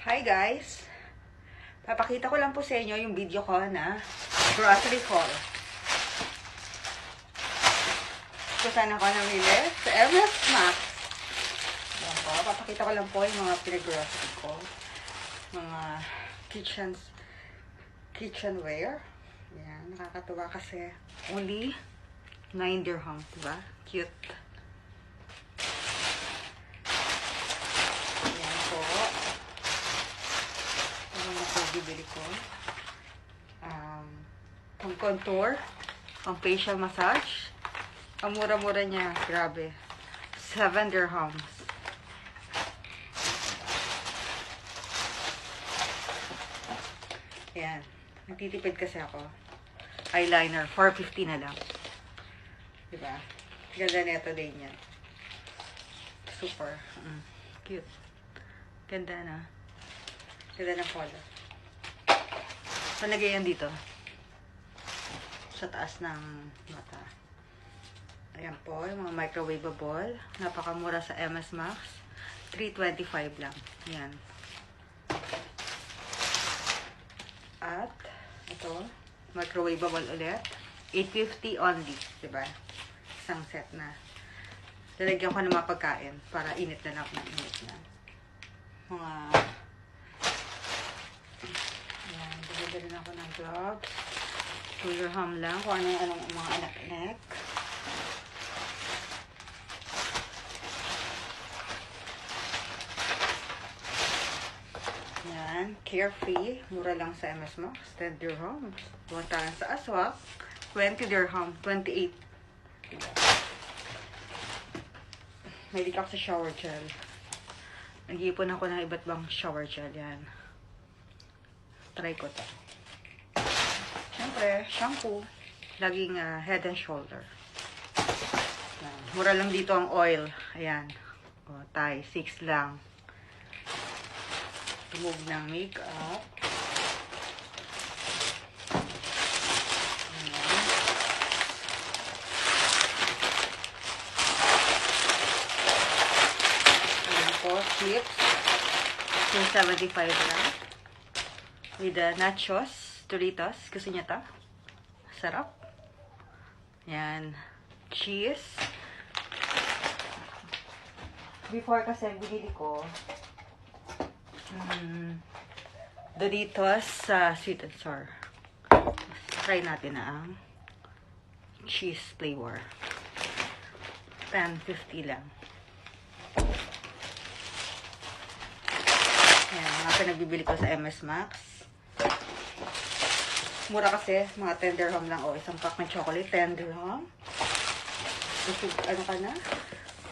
Hi guys! Papakita ko lang po sa inyo yung video ko na grocery haul. Kung saan ako namili sa MS Max. Yan po. Papakita ko lang po yung mga pinag-grocery ko. Mga kitchenware. Yan. Nakakatuwa kasi only 9 dirham. Diba? Cute. Bibili ko pang contour, pang facial massage. Ang mura-mura niya, grabe, 7 dirhams. Yan, nagtitipid kasi ako. Eyeliner 450 na lang, diba? Ganda neto din yan, super cute, ganda na, ganda ng color. Palagay yan dito sa taas ng mata. Ayan po, yung mga microwavable. Napakamura sa MS Max. 325 lang. Ayan. At ito, microwavable ulit. 850 only. Diba? Isang set na. Lalagyan ko ng mga pagkain para init na lang ng init na. Mga bili rin ako ng gloves. 2 dirham lang. Kung anong mga anak-anak. Yan. Carefree. Mura lang sa MS Max. 10 dirham. Punta lang sa Aswak. 20 dirham. 28. May ako sa shower gel. Nag-iipon ako ng iba't bang shower gel. Yan. Try ko to. Siyempre, shampoo. Laging Head and Shoulder. Ayan. Mura lang dito ang oil. Ayan. O, Thai. 6 lang. Tumog ng makeup. Ayan. Ayan po. Chips. 275 lang. With the nachos, Doritos. Gusto niya ta? Sarap. Yan. Cheese. Before kasi binili ko Doritos sweet and sour. Try natin na ang cheese flavor. 10.50 lang. Yan. Mga pinagbibili ko sa MS Max. Mura kasi, mga 10 dirham lang. O, isang pack ng chocolate, 10 dirham. Ano ka na?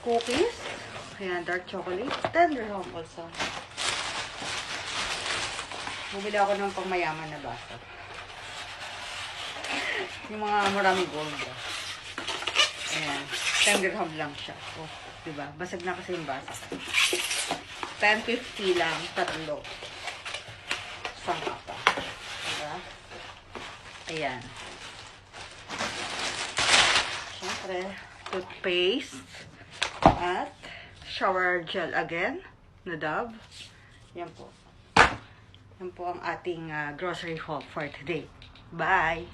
Cookies. Ayan, dark chocolate. 10 dirham also. Bumili ako ng pangmayaman na baso. Yung mga maraming gold. Ayan, 10 dirham lang siya. O, diba? Basag na kasi yung baso. 10.50 lang, tatlo. Sangka pa. Diba? Ayan. Siyempre, toothpaste at shower gel again na Dove. Yan po. Yan po ang ating grocery haul for today. Bye!